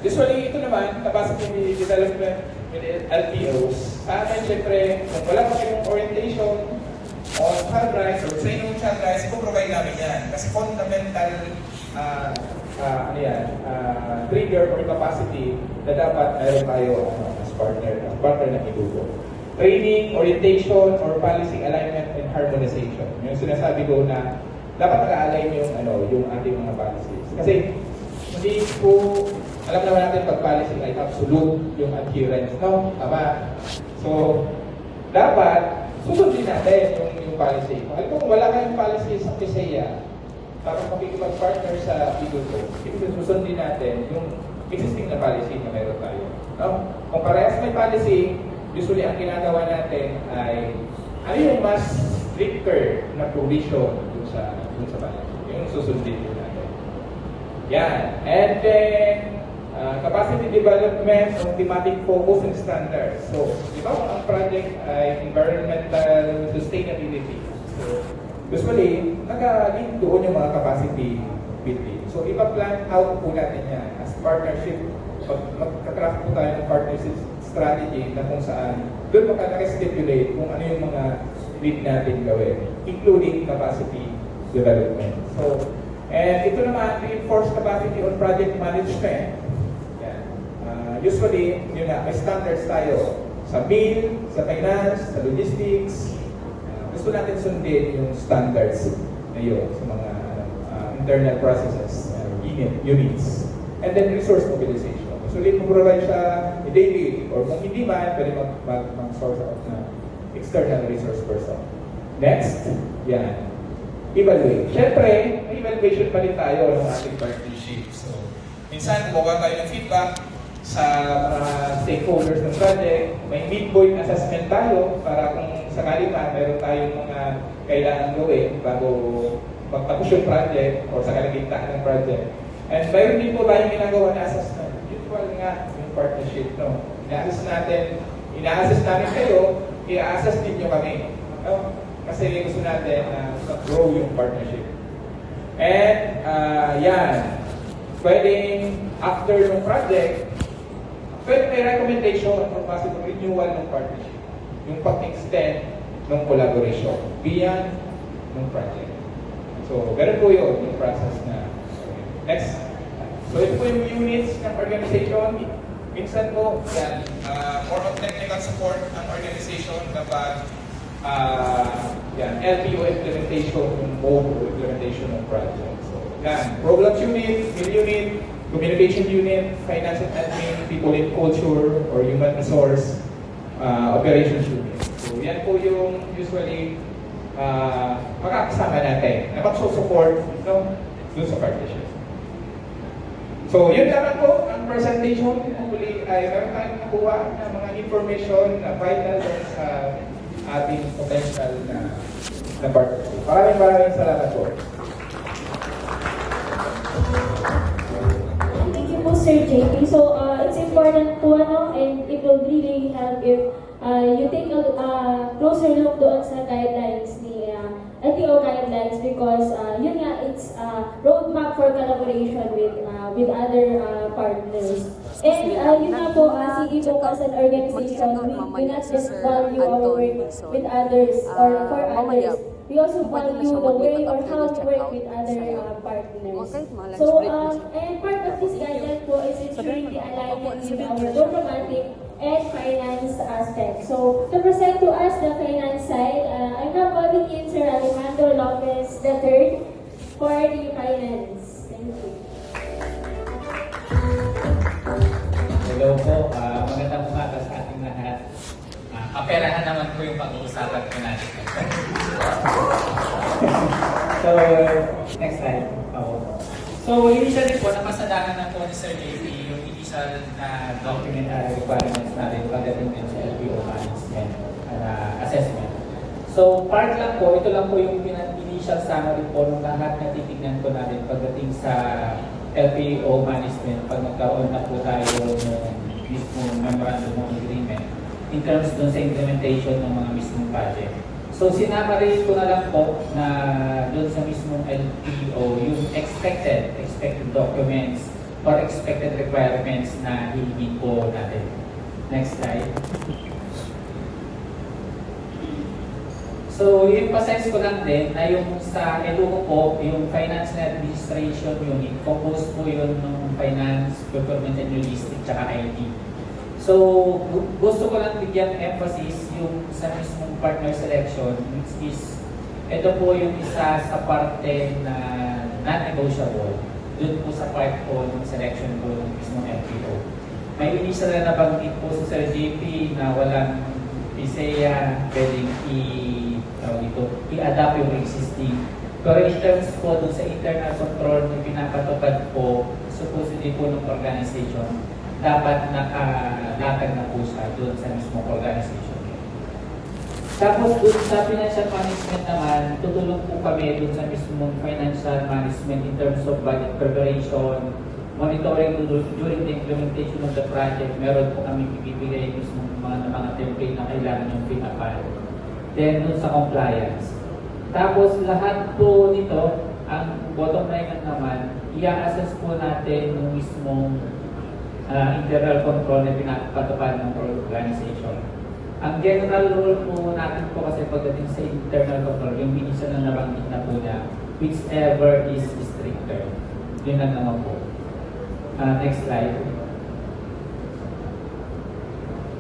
Usually, ito naman, capacity development with LPOs. Sa atin, syempre, kung wala pa kayong orientation on child rights or training on child rights, ipoprovide namin yan. Kasi fundamental trigger or capacity na dapat meron tayo as partner ng Edugo. Training, orientation, or policy alignment and harmonization. Yung sinasabi ko na dapat naka-align yung ating mga policies. Kasi hindi po, alam naman natin pag policy ay absolute yung adherence, no? Tama. So, dapat susundin natin yung policy. Kung wala kayong policy sa PISEA, tapos makikipag-partner sa Edugo, susundin natin yung existing na policy na meron tayo. No? Kung parehas may policy, usually ang ginagawa natin ay ano yung mas stricter na provision dun sa policy. Yung susundin din natin. Yan. And then, capacity development ng thematic focus and standards. So, di ba ang project ay environmental sustainability. So, usually, naka-link doon yung mga capacity building. So, ipa-plan out po natin yan as partnership. Magka-craft po tayo ng partnership strategy na kung saan doon makaka-stipulate kung ano yung mga need natin gawin, including capacity development. So, and ito naman, reinforce capacity on project management. Yan. Usually, yun na, may standards tayo sa bill, sa finance, sa logistics. Gusto natin sundin yung standards na yun sa mga internal processes, units. And then resource mobilization. So, provide siya daily or kung hindi man, pwede mag-source out na external resource person. Next, yan. Evaluate. Siyempre, may evaluation pa rin tayo ng ating partnership. So, minsan, kumuha tayo ng feedback sa mga stakeholders ng project. May midpoint assessment tayo para kung sakali pa, meron tayong mga kailangan gawin bago magtapos yung project o sa kalagitnaan ng project. And mayroon din po tayong ginagawa na assessment. Usual nga yung partnership, no? Ina-assess namin kayo, i-assess din nyo kami. No? Kasi gusto natin na grow yung partnership. And, yan. Pwedeng, after yung project, pwede may recommendation for possible renewal ng partnership. Yung pag-extend ng collaboration beyond ng project. So, ganun po yun, yung process na. Next. So, ito po yung units ng organization. Minsan po, yan, more on technical support ang organization kapag yan, LPO implementation, yung mode of implementation ng project. So, yan, programs unit, skill unit, communication unit, finance and admin, people in culture, or human resource, operations unit. So, yan po yung usually makakasama natin na magsusupport dun sa partnership. So, yun naman po ang presentation. Hopefully, ay meron tayong nakuha ng mga information na vital sa ating potential na partnership. Maraming salamat po. Thank you po, Sir JP. So, it's important po, and it will really help if you take a closer look doon sa guidelines ni LTO guidelines because yun nga, it's a roadmap for collaboration with other partners. And yun nga po, si Edugo as an organization, we not just value our work with others or for others. We also value the way or how we work with other partners. So, and part of this guideline po is ensuring the alignment with our diplomatic and finance aspect. So, to present to us the finance side, I'm now calling in Sir Alejandro Lopez III for the finance. Thank you. Hello po, magandang umaga sa ating lahat. Kaperahan naman po yung pag-uusapan po natin. So, next slide. So, initially po, napasadahan na po ni Sir JP yung initial na documentary requirements natin pagdating din sa LPO management assessment. So, part lang po, ito lang po yung initial summary po ng lahat na titignan po natin pagdating sa LPO management pag nagkaroon na po tayo ng mismong memorandum of agreement in terms dun sa implementation ng mga mismong project. So, sinamari ko na lang po na doon sa mismong LPO, yung expected documents or expected requirements na hihingin po natin. Next slide. So, yung pasens ko lang din na yung sa EDUCO po, yung Finance and Administration Unit, focus po yun ng Finance, Procurement and Logistics, tsaka IT. So, gusto ko lang bigyan emphasis yung sa mismong partner selection, which is, ito po yung isa sa parte na non-negotiable. Doon po sa part po ng selection po ng mismong LPO. May initial na nabanggit po sa Sir JP na walang PISEA, pwedeng i-adapt yung existing. Pero in terms po dun sa internal control na pinapatupad po, supposedly po ng organization, dapat nakalatag na po siya dun sa mismong organization. Tapos dun sa financial management naman, tutulong po kami dun sa mismong financial management in terms of budget preparation, monitoring during the implementation of the project. Meron po kami ibibigay mismong mga template na kailangan yung pinapal. Then dun sa compliance. Tapos lahat po nito, ang bottom line naman, i-assess po natin yung mismong internal control na pinapatupad ng organization. Ang general rule po natin po kasi pagdating sa internal control, yung minsan na nabanggit na po niya, whichever is stricter. Yun lang naman po. Next slide.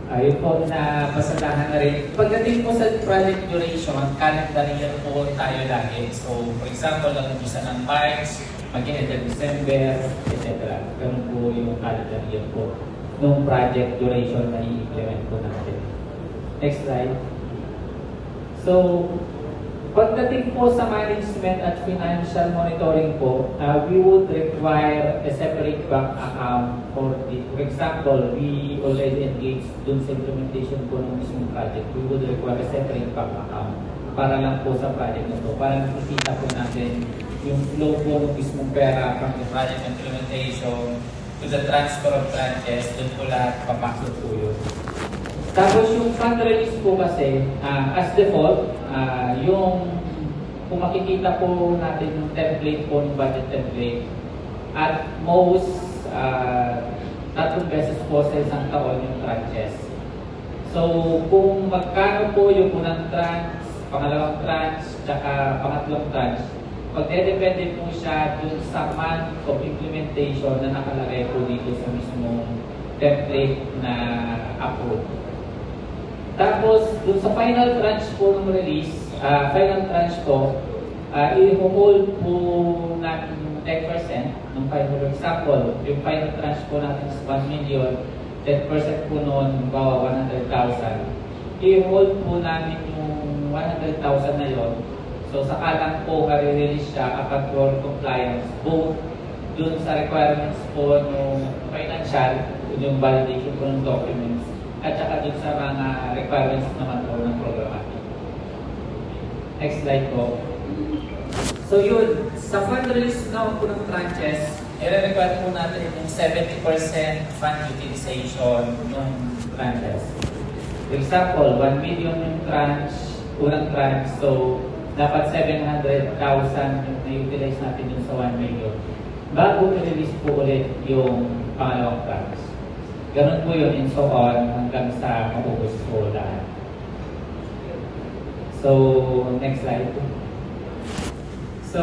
Ayun po na pasadahan na rin. Pagdating po sa project duration, calendar year po tayo lagi. So, for example, nag-umpisa ng March, mag-end ng December, etc. Ganun po yung calendar year po ng project duration na i-implement po natin. Next slide. So, pagdating po sa management at financial monitoring po, we would require a separate bank account for example, we already engaged dun sa implementation po ng mismong project. We would require a separate bank account para lang po sa project na to. Para nakikita po natin yung flow po ng mismong pera from the project implementation to the transfer of tranches, dun po lahat papasok po yun. Tapos yung fund release po kasi, as default, yung kung makikita po natin yung template po, yung budget template, at most, 3 beses po sa isang taon yung tranches. So, kung magkano po yung unang tranche, pangalawang tranche, tsaka pangatlong tranche, magdedepende po siya dun sa month of implementation na nakalagay po dito sa mismong template na approve. Tapos, dun sa final tranche po ng release, final tranche po, i-hold po natin 10% ng final example. Yung final tranche po natin is 1 million, 10% po noon, bawa 100,000. I-hold po namin yung 100,000 na yon. So, saka lang po i-release siya upon for compliance, both dun sa requirements po ng financial, yung validation po ng documents, at saka dun sa mga requirements naman po ng programmatic. Next slide po. So yun, sa fund release na po ng tranches, i-require po natin yung 70% fund utilization ng tranches. For example, 1 million yung tranche, unang tranche, so dapat 700,000 yung na-utilize natin yung sa 1 million. Bago i-release po ulit yung pangalawang tranche. Ganun po yun and so on hanggang sa maubos po lahat. So, next slide. So,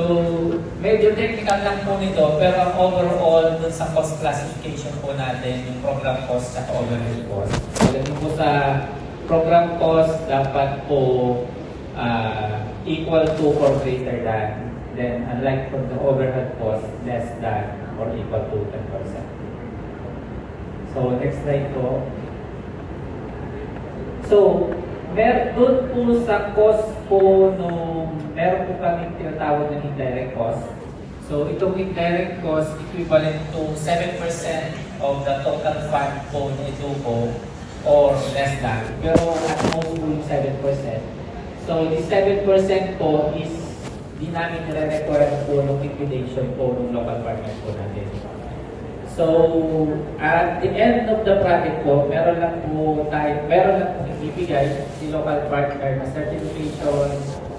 medyo technical lang po nito, pero ang overall dun sa cost classification po natin, yung program cost at overhead cost. Pagdating po sa program cost, dapat po equal to or greater than. Then, unlike for the overhead cost, less than or equal to 10%. So, next slide po. So, doon po sa cost po meron po kami tinatawag ng indirect cost. So, itong indirect cost equivalent to 7% of the total fund po na EDUCO or less than. Pero at most po yung 7%. So, the 7% po is di namin nire-require po ng liquidation po ng local partners po natin. So, at the end of the project po, meron lang po ibibigay si local partner na certification.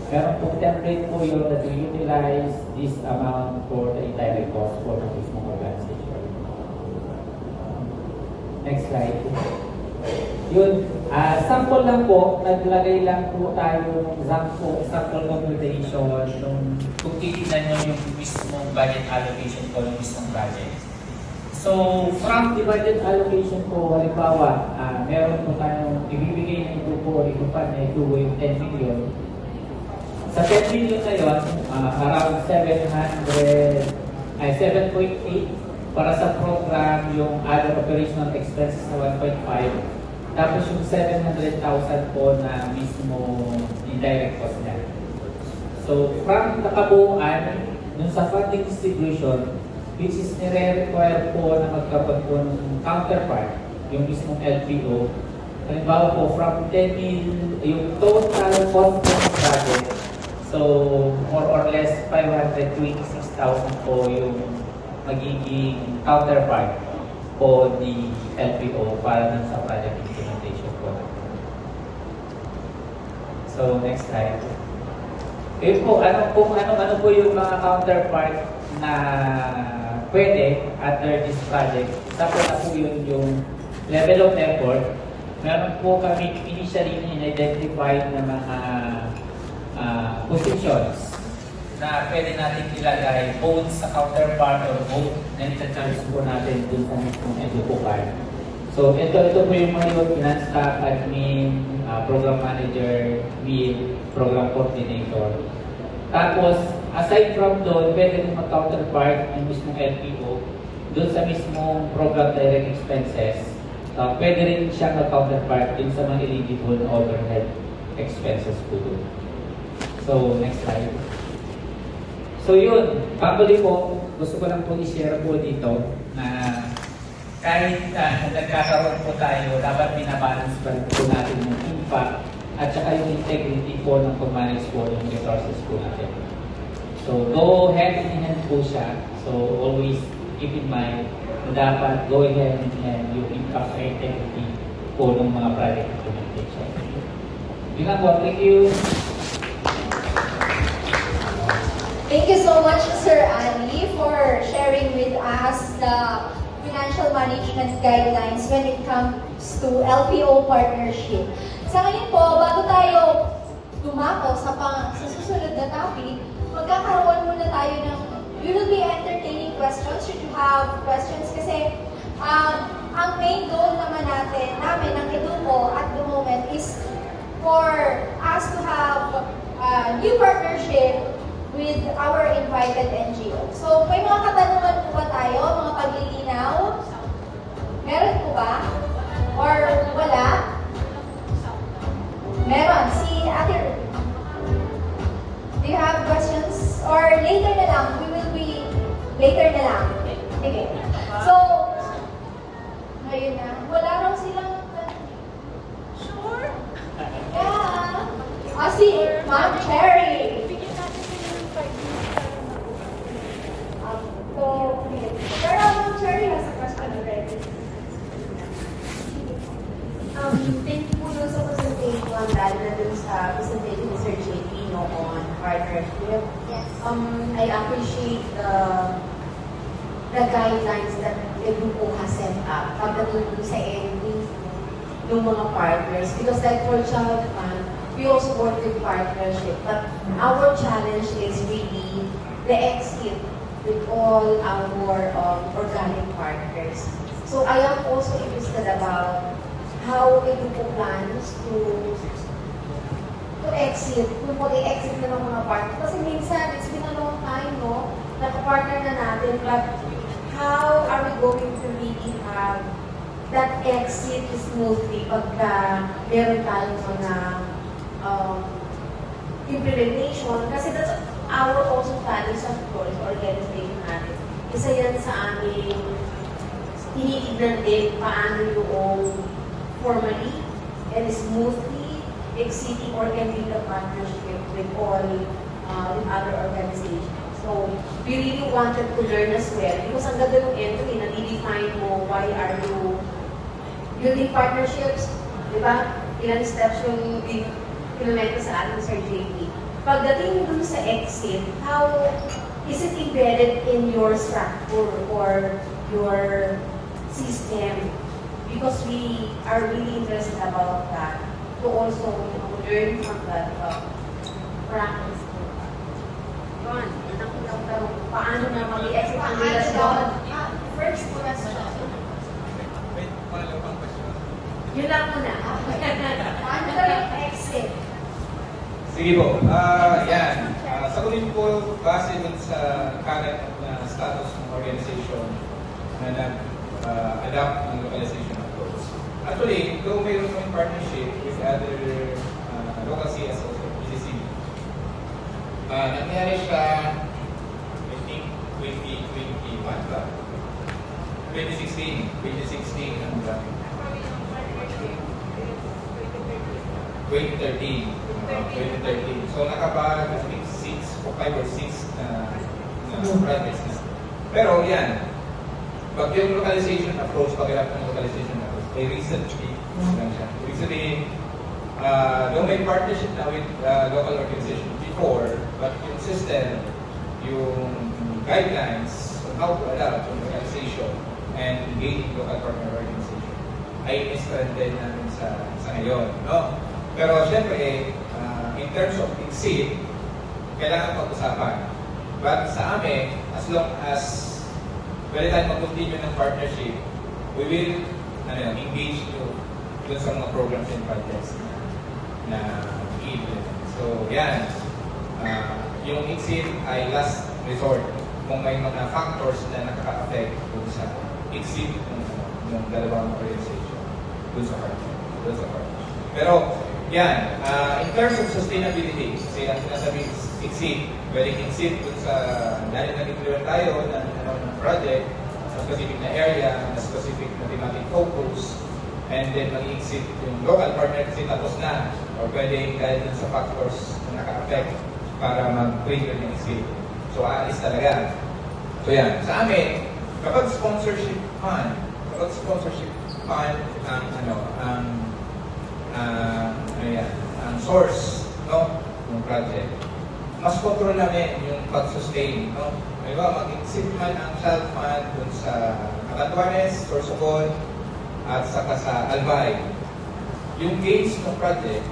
Meron po template po yun that we utilize this amount for the entire cost for the mismong organization. next slide. Yun, sample lang po, naglagay lang po tayo sample computation nung kung titignan nyo yung mismong budget allocation ko, yung mismong budget. So, from the budget allocation po, halimbawa, meron po tayong ibibigay na ito po, itupan na ito yung 10 million. Sa 10 million na yun, around 7.8 para sa program, yung other operational expenses na 1.5. Tapos yung 700,000 po na mismo indirect cost niya. So, from nakabuuan, dun sa funding distribution, which is nire-require po na magkaroon po ng counterpart, yung mismong LPO. Halimbawa po, from 10 mil, yung total cost po ng project, so more or less 526,000 po yung magiging counterpart po the LPO para dun sa project implementation po. So, next slide. Yun po, ano po yung mga counterpart na pwede under this project. Isa po na po yun yung level of effort. Meron po kami initially in-identify na mga positions na pwede natin ilagay both sa counterpart or both na ita-charge po natin dun sa mismong LPO card. So, ito po yung mga yung finance staff, admin, program manager, lead, program coordinator. Tapos, aside from doon, pwede rin mag-counterpart yung mismong LPO doon sa mismong program direct expenses. Pwede rin siya mag-counterpart din sa mga eligible na overhead expenses po doon. So, next slide. So yun, pabali po, gusto ko lang po i-share po dito na kahit nagkakaroon po tayo, dapat binabalance pa rin po natin yung impact at saka yung integrity po ng pag-manage po yung resources po natin. So go hand in hand po siya. So always keep in mind na dapat go hand in hand yung impact at integrity po ng mga project implementation. Yun lang po, thank you. Thank you so much, Sir Ali, for sharing with us the financial management guidelines when it comes to LPO partnership. Sa ngayon po, bago tayo dumako sa susunod na topic, magkakaroon muna tayo ng, we will be entertaining questions should you have questions kasi ang main goal naman namin ng EDUCO at the moment is for us to have new partnership with our invited NGO. So, may mga katanungan po ba tayo? Mga paglilinaw? Meron po ba? Or wala? Meron. Si Ate, do you have questions? Or later na lang? We will be later na lang. Okay. So, ngayon na. Wala raw silang... Sure? Yeah. Si Ma'am Cherry. So, okay. Pero Ma'am Cherry has a question already. Thank you po dun sa presentation, lalo na dun sa presentation ni Sir JP on partnership. Yes. I appreciate the guidelines that the group has set up pagdating sa entry ng mga partners. Because like for Child Fund, we also work with partnership. But our challenge is really the exit with all our organic partners. So I am also interested about how EDUCO plans to exit, kung mag-exit na ng mga partners. Kasi minsan, it's been a long time, no? Nakapartner na natin, but how are we going to really have that exit smoothly pagka meron tayong mga implementation? Kasi that's our also challenge of course, organization natin. Isa yan sa aming tinitignan din paano yung formally and smoothly exiting or ending the partnership with all with other organizations. So, we really wanted to learn as well because ang ganda ng entry, na-define mo why are you building partnerships, di ba? Ilang steps yung pinamenta sa ating Sir JP. Pagdating dun sa exit, how is it embedded in your structure or your system? because we are really interested about that to also, you know, learn from that practice. Yun, yun ang unang tanong. Paano na mag-i-exit ang relasyon? First question. Yun lang muna. Paano daw yung exit? Sige po. Yan. Sagutin po base dun sa current na status ng organization na nag-adapt ng localization approach. Actually, though mayroon kami partnership with other local CSOs or PCC, nangyari siya, I think, 2021 ba? 2016 hanggang 2013. So nakapag, I think, 5 or 6 na projects na. Pero yan, pag yung localization approach, pag-irap ng localization approach, ay recently lang siya. Recently, though may partnership na with local organization before, but yung system, yung guidelines on how to adapt yung localization and engage local partner organization ay in-strengthen namin sa ngayon. No? Pero syempre, in terms of exit, kailangan pag-usapan. But sa amin, as long as pwede tayo mag-continue ng partnership, we will engage dun sa mga programs and projects na i-implement. So yan, yung exit ay last resort kung may mga factors na nakaka-affect dun sa exit ng dalawang organization dun sa partnership. Pero yan, in terms of sustainability, kasi ang sinasabi exit, pwedeng exit dun sa dahil nag-implement tayo ng project sa specific na area, na specific na thematic focus, and then mag-exit yung local partner kasi tapos na, or pwedeng dahil dun sa factors na naka-affect para mag-trigger ng exit. So, aalis talaga. So, yan. Sa amin, kapag sponsorship fund ang source, no, ng project, mas control namin yung pag-sustain, no? Diba, mag-exit man ang child fund dun sa Catanduanes, Sorsogon, at saka sa Albay. Yung gains ng project,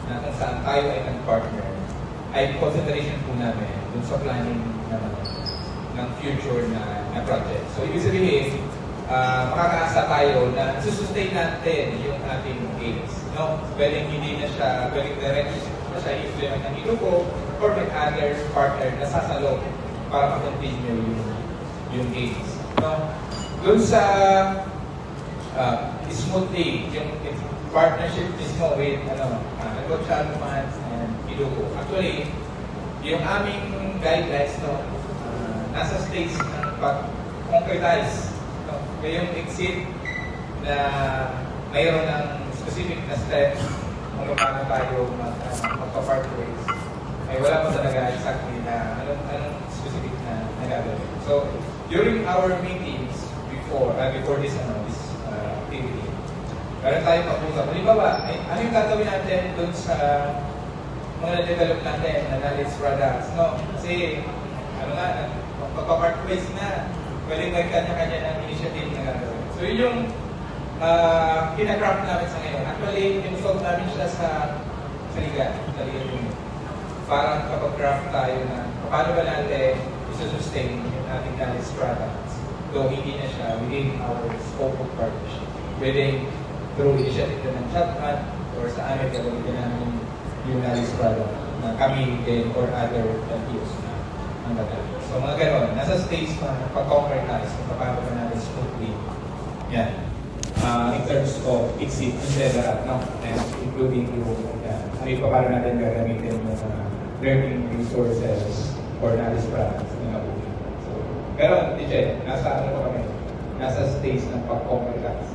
na kung saan tayo ay nag-partner, ay concentration po namin dun sa planning ng future na project. So, ibig sabihin, makakaasa tayo na sustain natin yung ating gains. No? Pwedeng hindi na siya, pwedeng direct na siya i-implement ng iluko or may other partner na sasalo para ma-continue yung gains. No? Doon sa smoothly, yung partnership mismo with Child Funds and Iluko. Actually, yung aming guidelines, no, nasa stage ng pag-concretize. No? Kaya yung exit na mayroon ng specific na steps kung paano tayo magpa-part ways, ay wala pa talaga exactly na anong specific na nagagawin. So, during our meetings before this activity, meron tayo pag-usap. Halimbawa, ano yung gagawin natin dun sa mga na-develop natin na knowledge products, no? Kasi, magpa-part ways na, pwedeng may kanya-kanya ng initiative na gagawin. So, yun yung kina-craft namin sa ngayon. Actually, inusog namin siya sa liga unit. Parang kapag-craft tayo na paano ba natin isustain yung ating knowledge products, though hindi na siya within our scope of partnership. Pwedeng through initiative ng chatman or sa amin gagawin namin yung knowledge product na kami din or other LPOs na ang gagawin. So mga gano'n, nasa stage pa na pag-concretize kung paano ba natin smoothly. Yan. In terms of exit, etc. No? And including yung ano yung paano natin gagamitin yung learning resources or knowledge products na nabuhin. So, pero, DJ, nasa ano pa kami? Nasa stage ng pag-concretize.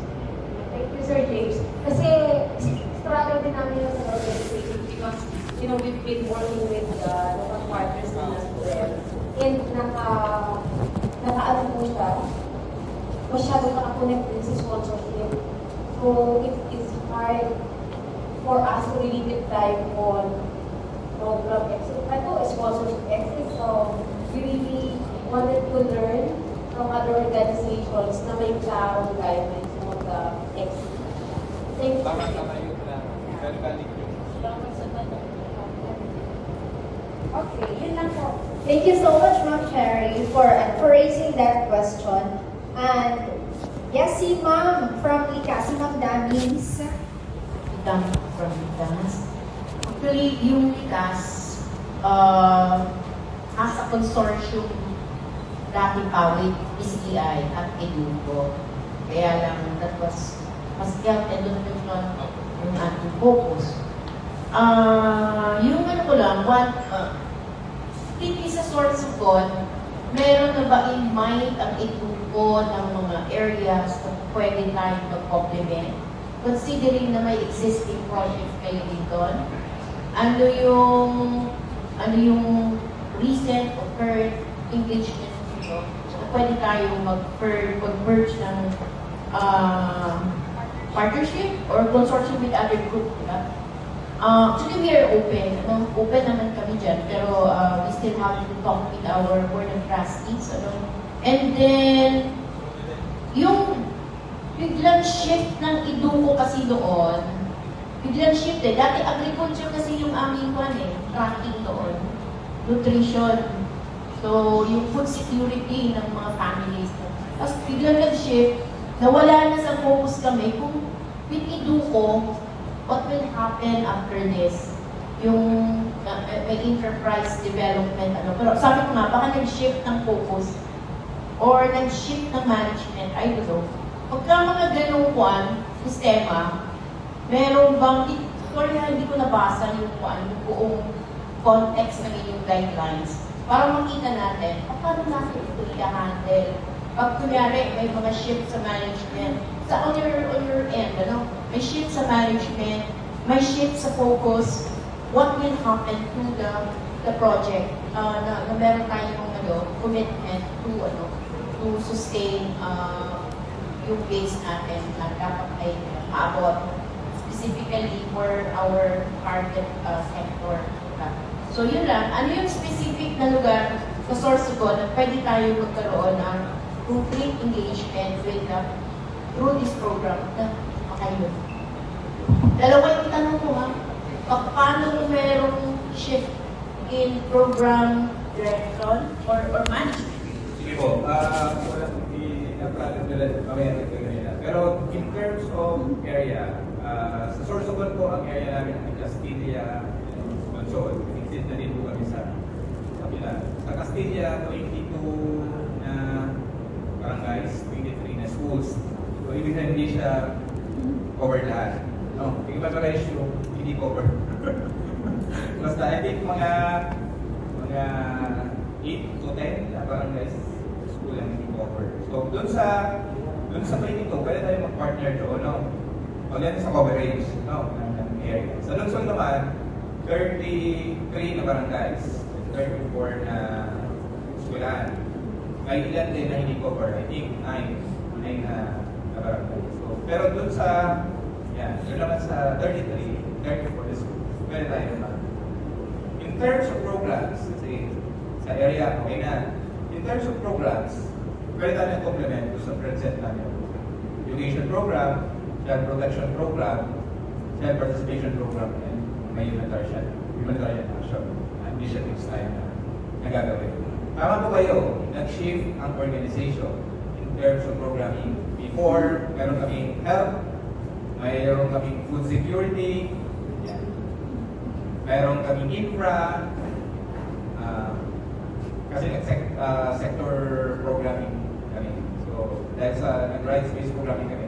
Thank you, Sir James. Kasi struggle din namin yung sa organization because, you know, we've been working with local partners din as well. And naka-ano po siya, masyado naka-connect din sa sponsorship. So, it is hard for us to really deep dive on program exit. Ito, sponsorship exit. So, we really wanted to learn from other organizations na may clarong guidelines on the exit. Tama yun na. Very valid yun. Okay, yun lang po. Thank you so much, Ma'am Cherry, for raising that question. And yes, si Ma'am from Likas, si Ma'am Damins. Dam from Likas. Actually, yung Likas, as a consortium dati pa with PCI at Educo. Kaya lang, that was, mas education yung ating focus. Yung ano ko lang, hindi sa source of God, meron na ba in mind ang Educo ng mga areas na pwede tayong mag-complement? Considering na may existing project kayo dito, ano yung recent or current engagement dito na pwede tayong mag-merge ng partnership or consortium with other group, diba? Actually, we are open. Open naman kami dyan, pero we still have to talk with our board of trustees. And then, yung biglang shift ng Educo kasi doon, biglang shift eh. Dati agriculture kasi yung aming tracking doon. Nutrition. So, yung food security ng mga families. Tapos biglang nag-shift, nawala na sa focus kami kung with Educo, what will happen after this? Yung may enterprise development, Pero sabi ko nga, baka nag-shift ng focus or nag-shift ng management, I don't know. Pagka mga ganung sistema, meron bang, hindi ko nabasa yung buong context ng inyong guidelines para makita natin, paano natin ito i-handle? Pag kunyari, may mga shift sa management, on your end, may shift sa management, may shift sa focus, what will happen to the project na meron tayong commitment to sustain yung base natin na dapat ay maabot specifically for our target sector. So yun lang, ano yung specific na lugar sa source ko na pwede tayo magkaroon ng complete engagement with through this program na makayon. Dalawa yung tanong ko paano kung merong shift in program direction or management? Sige po, wala i-apply nila mamaya nila. Pero in terms of area, sa Sorsogon po ang area namin ay Castilla, Consol. Exist na din po kami sa kapila. Sa Castilla, 22 na barangays, 23 na schools. So, ibig sabihin hindi siya cover lahat. No, yung iba ratio, hindi cover. Basta, I think mga 8 to 10 na barangays school ang hindi cover. So, dun sa 22, pwede tayo mag-partner doon, no? Pagdating sa coverage, no? Ng area. Sa Lungsod naman, 33 na barangays, 34 na skulahan. May ilan din na hindi cover, I think 9 na barangay. So, pero dun sa, doon naman sa 34 na schools, pwede tayo naman. In terms of programs, kasi sa area, okay na. In terms of programs, pwede tayo complement sa present namin. Education program, child protection program, child participation program, and may humanitarian action initiatives tayo na nagagawin. Tama po kayo, nag-shift ang organization in terms of programming. Before, meron kaming health, mayroon kaming food security, meron kaming infra, kasi sector programming kami. So, dahil sa rights-based programming kami,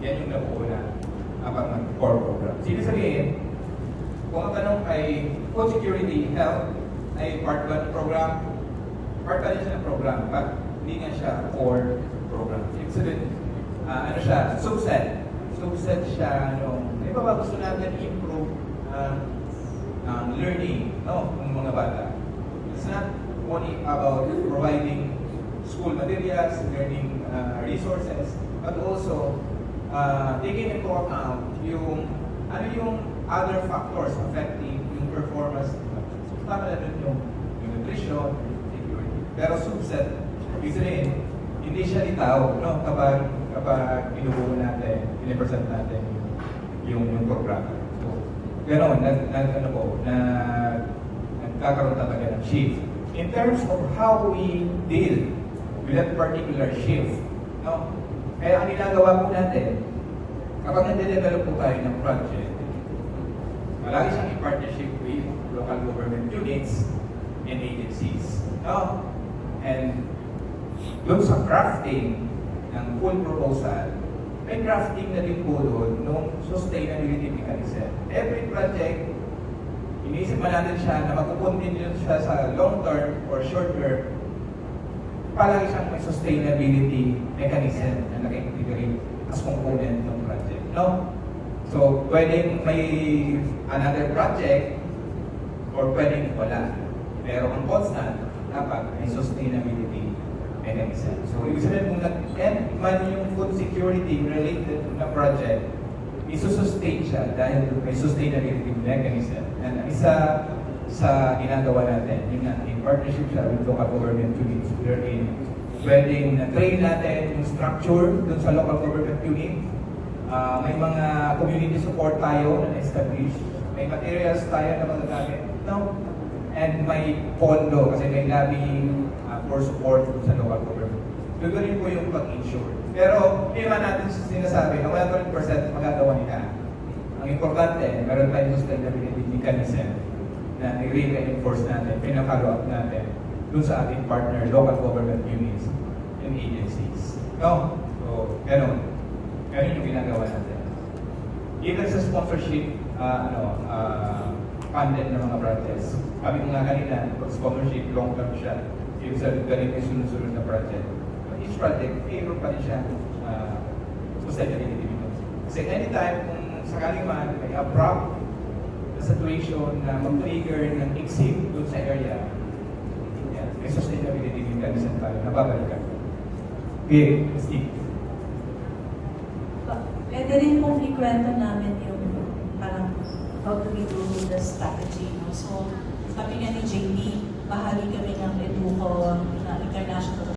yan yung nabuo na ang core program. Ibig sabihin, kung ang tanong ay food security, health, ay part 1 program, part 1 siya ng program, but hindi nga siya core program. Ibig sabihin, ano siya, subset. Subset siya nung, di ba gusto natin improve ang learning, no, ng mga bata. It's not only about providing school materials, learning resources, but also taking into account yung other factors affecting yung performance. So, tama na dun yung nutrition, security. Pero subset, ibig sabihin, hindi siya litaw, no? Kapag pinubuo natin, pinipresent natin yung yung programa. So, gano'n, nagkakaroon talaga ng shift. In terms of how we deal with that particular shift, no? Kaya ang ginagawa po natin, kapag nade-develop po tayo ng project, malagi siyang in partnership with local government units and agencies. No? And doon sa crafting ng full proposal, may crafting na din po doon ng sustainability mechanism. Every project, iniisip pa natin siya na magpupuntin siya sa long term or short term, palagi siyang may sustainability mechanism na naka-integrate as component ng project. No? So, pwedeng may another project or pwedeng wala. Pero ang constant, dapat may sustainability mechanism. So, ibig sabihin kung nag-end man yung food security related na project, isusustain siya dahil may sustainability mechanism. And isa sa ginagawa natin, yun na, in partnership siya with local government units, wherein pwedeng na-train natin yung structure dun sa local government unit. May mga community support tayo na na-establish. May materials tayo na magagamit. No? And may pondo kasi may lobbying for support sa local government. Gagawin po yung pag-insure. Pero hindi naman natin sinasabi na 100% magagawa nila. Ang importante, meron tayong sustainability mechanism na i-reinforce natin, pinaka-follow up natin dun sa ating partner, local government units and agencies. No? So, ganun. Ganun yung ginagawa natin. Even sa sponsorship, funded ng mga projects. Sabi ko nga kanina, pag sponsorship, long-term siya. Ibig sabihin, ganito yung sunod-sunod na project. But each project, mayroon pa rin siya sustainability. Kasi anytime, kung sakaling man, may abrupt na situation na mag-trigger ng exit doon sa area, yan, may sustainability mechanism tayo na babalikan. Okay, Steve. Pwede rin pong ikwento namin yung parang how do we do the strategy. No? So, sabi nga ni JP, bahagi kami ng EDUCO na international